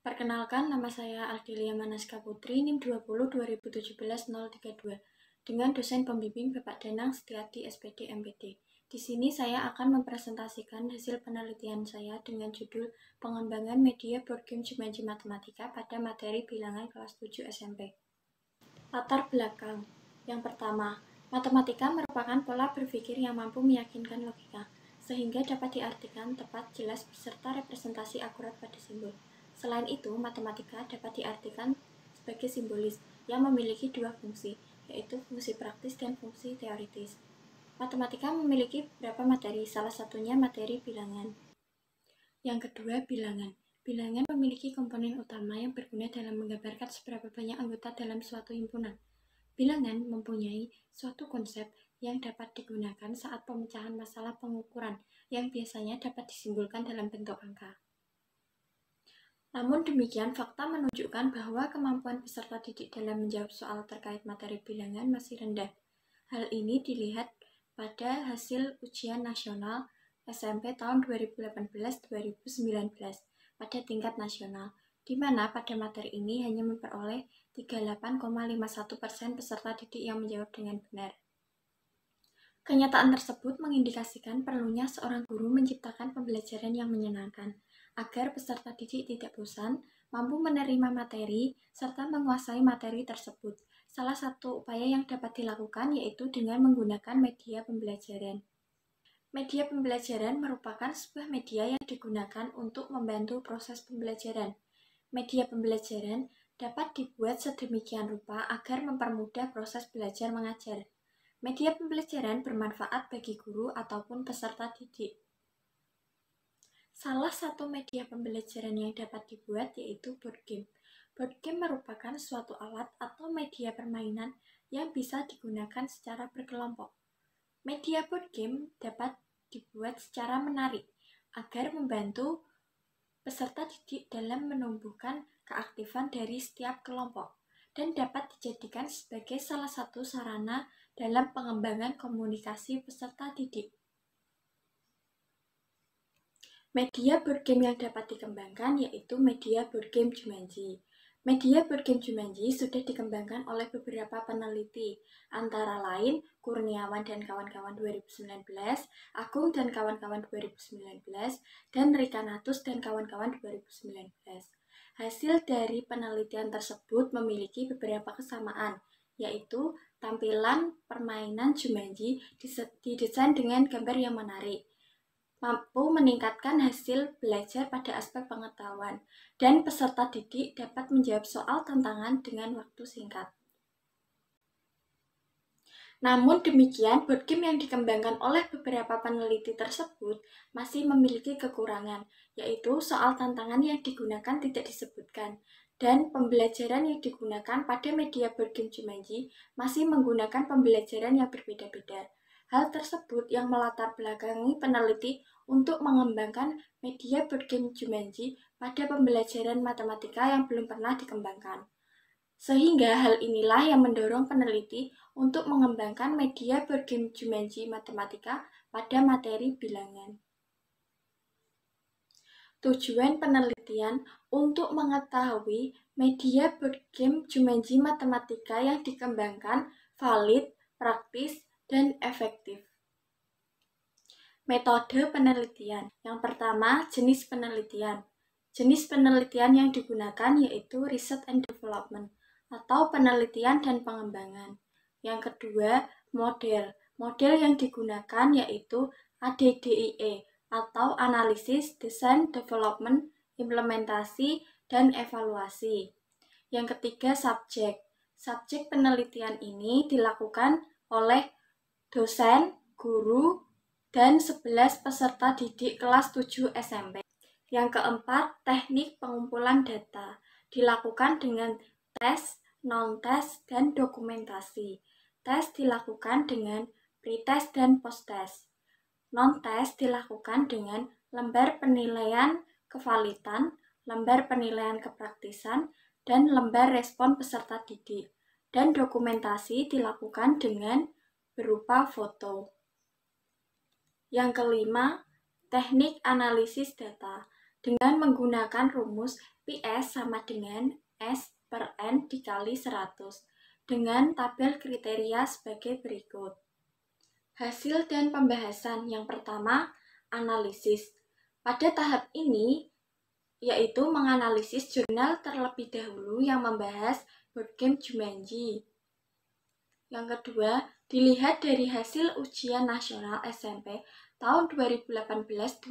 Perkenalkan, nama saya Ardelia Manaska Putri, NIM 20 2017 032, dengan dosen pembimbing Bapak Danang Setiadi SPD MPD. Di sini saya akan mempresentasikan hasil penelitian saya dengan judul Pengembangan Media Board Game Jumanji Matematika pada materi bilangan kelas 7 SMP. Latar belakang. Yang pertama, matematika merupakan pola berpikir yang mampu meyakinkan logika, sehingga dapat diartikan tepat, jelas, beserta representasi akurat pada simbol. Selain itu, matematika dapat diartikan sebagai simbolis yang memiliki dua fungsi, yaitu fungsi praktis dan fungsi teoritis. Matematika memiliki beberapa materi, salah satunya materi bilangan. Yang kedua, bilangan. Bilangan memiliki komponen utama yang berguna dalam menggambarkan seberapa banyak anggota dalam suatu himpunan. Bilangan mempunyai suatu konsep yang dapat digunakan saat pemecahan masalah pengukuran yang biasanya dapat disimbolkan dalam bentuk angka. Namun demikian, fakta menunjukkan bahwa kemampuan peserta didik dalam menjawab soal terkait materi bilangan masih rendah. Hal ini dilihat pada hasil ujian nasional SMP tahun 2018-2019 pada tingkat nasional, di mana pada materi ini hanya memperoleh 38,51% peserta didik yang menjawab dengan benar. Kenyataan tersebut mengindikasikan perlunya seorang guru menciptakan pembelajaran yang menyenangkan, agar peserta didik tidak bosan, mampu menerima materi, serta menguasai materi tersebut. Salah satu upaya yang dapat dilakukan yaitu dengan menggunakan media pembelajaran. Media pembelajaran merupakan sebuah media yang digunakan untuk membantu proses pembelajaran. Media pembelajaran dapat dibuat sedemikian rupa agar mempermudah proses belajar mengajar. Media pembelajaran bermanfaat bagi guru ataupun peserta didik. Salah satu media pembelajaran yang dapat dibuat yaitu board game. Board game merupakan suatu alat atau media permainan yang bisa digunakan secara berkelompok. Media board game dapat dibuat secara menarik agar membantu peserta didik dalam menumbuhkan keaktifan dari setiap kelompok dan dapat dijadikan sebagai salah satu sarana dalam pengembangan komunikasi peserta didik. Media board game yang dapat dikembangkan yaitu media board game Jumanji. Media board game Jumanji sudah dikembangkan oleh beberapa peneliti, antara lain Kurniawan dan kawan-kawan 2019, Agung dan kawan-kawan 2019, dan Rikanatus dan kawan-kawan 2019. Hasil dari penelitian tersebut memiliki beberapa kesamaan, yaitu tampilan permainan Jumanji didesain dengan gambar yang menarik, mampu meningkatkan hasil belajar pada aspek pengetahuan, dan peserta didik dapat menjawab soal tantangan dengan waktu singkat. Namun demikian, board game yang dikembangkan oleh beberapa peneliti tersebut masih memiliki kekurangan, yaitu soal tantangan yang digunakan tidak disebutkan, dan pembelajaran yang digunakan pada media board game Jumanji masih menggunakan pembelajaran yang berbeda-beda. Hal tersebut yang melatar belakangi peneliti untuk mengembangkan media board game Jumanji pada pembelajaran matematika yang belum pernah dikembangkan. Sehingga hal inilah yang mendorong peneliti untuk mengembangkan media board game Jumanji Matematika pada materi bilangan. Tujuan penelitian untuk mengetahui media board game Jumanji Matematika yang dikembangkan valid, praktis, dan efektif. Metode penelitian. Yang pertama, jenis penelitian. Jenis penelitian yang digunakan yaitu Research and Development atau penelitian dan pengembangan. Yang kedua, model. Model yang digunakan yaitu ADDIE atau Analisis, Desain, Development, Implementasi, dan Evaluasi. Yang ketiga, subjek. Subjek penelitian ini dilakukan oleh dosen, guru, dan 11 peserta didik kelas 7 SMP. Yang keempat, teknik pengumpulan data. Dilakukan dengan tes, non-tes, dan dokumentasi. Tes dilakukan dengan pre-test dan post-test. Non-tes dilakukan dengan lembar penilaian kevalitan, lembar penilaian kepraktisan, dan lembar respon peserta didik. Dan dokumentasi dilakukan dengan berupa foto. Yang kelima, teknik analisis data. Dengan menggunakan rumus PS sama dengan S per N dikali 100 dengan tabel kriteria sebagai berikut. Hasil dan pembahasan. Yang pertama, analisis. Pada tahap ini, yaitu menganalisis jurnal terlebih dahulu yang membahas board game Jumanji. Yang kedua, dilihat dari hasil ujian nasional SMP tahun 2018-2019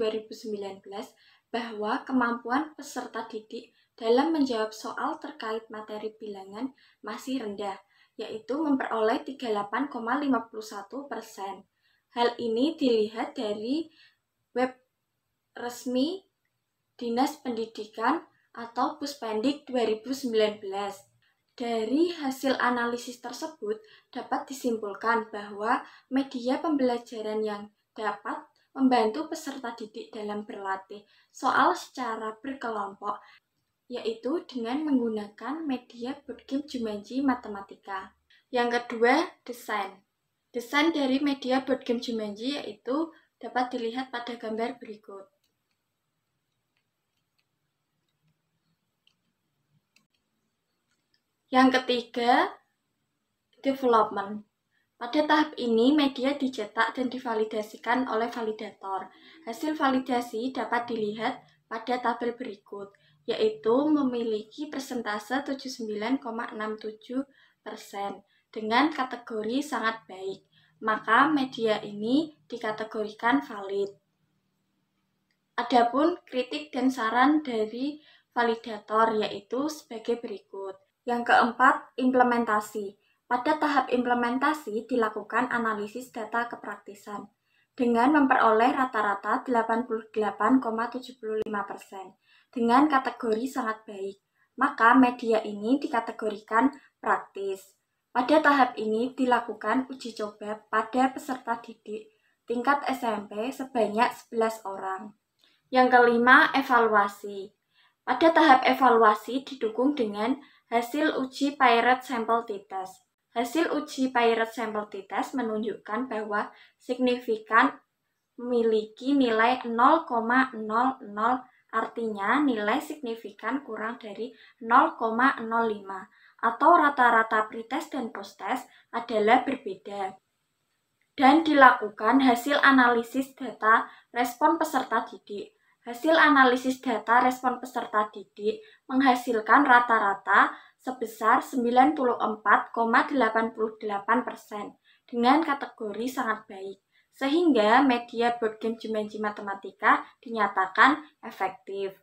bahwa kemampuan peserta didik dalam menjawab soal terkait materi bilangan masih rendah, yaitu memperoleh 38,51%. Hal ini dilihat dari web resmi Dinas Pendidikan atau Puspendik 2019. Dari hasil analisis tersebut dapat disimpulkan bahwa media pembelajaran yang dapat membantu peserta didik dalam berlatih soal secara berkelompok, yaitu dengan menggunakan media board game Jumanji Matematika. Yang kedua, desain. Desain dari media board game Jumanji yaitu dapat dilihat pada gambar berikut. Yang ketiga, development. Pada tahap ini, media dicetak dan divalidasikan oleh validator. Hasil validasi dapat dilihat pada tabel berikut, yaitu memiliki persentase 79,67% dengan kategori sangat baik. Maka media ini dikategorikan valid. Adapun kritik dan saran dari validator yaitu sebagai berikut. Yang keempat, implementasi. Pada tahap implementasi dilakukan analisis data kepraktisan dengan memperoleh rata-rata 88,75% dengan kategori sangat baik. Maka media ini dikategorikan praktis. Pada tahap ini dilakukan uji coba pada peserta didik tingkat SMP sebanyak 11 orang. Yang kelima, evaluasi. Pada tahap evaluasi didukung dengan hasil uji Pirate Sample T-Test. Hasil uji Pirate Sample T-Test menunjukkan bahwa signifikan memiliki nilai 0,00, artinya nilai signifikan kurang dari 0,05 atau rata-rata pretest dan posttest adalah berbeda. Dan dilakukan hasil analisis data respon peserta didik. Hasil analisis data respon peserta didik menghasilkan rata-rata sebesar 94,88% dengan kategori sangat baik, sehingga media board game Jumanji Matematika dinyatakan efektif.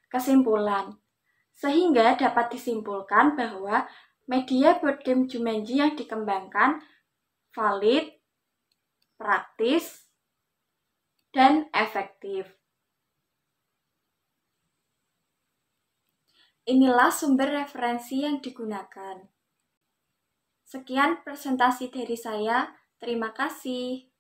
Kesimpulan, sehingga dapat disimpulkan bahwa media board game Jumanji yang dikembangkan valid, praktis, dan efektif. Inilah sumber referensi yang digunakan. Sekian presentasi dari saya. Terima kasih.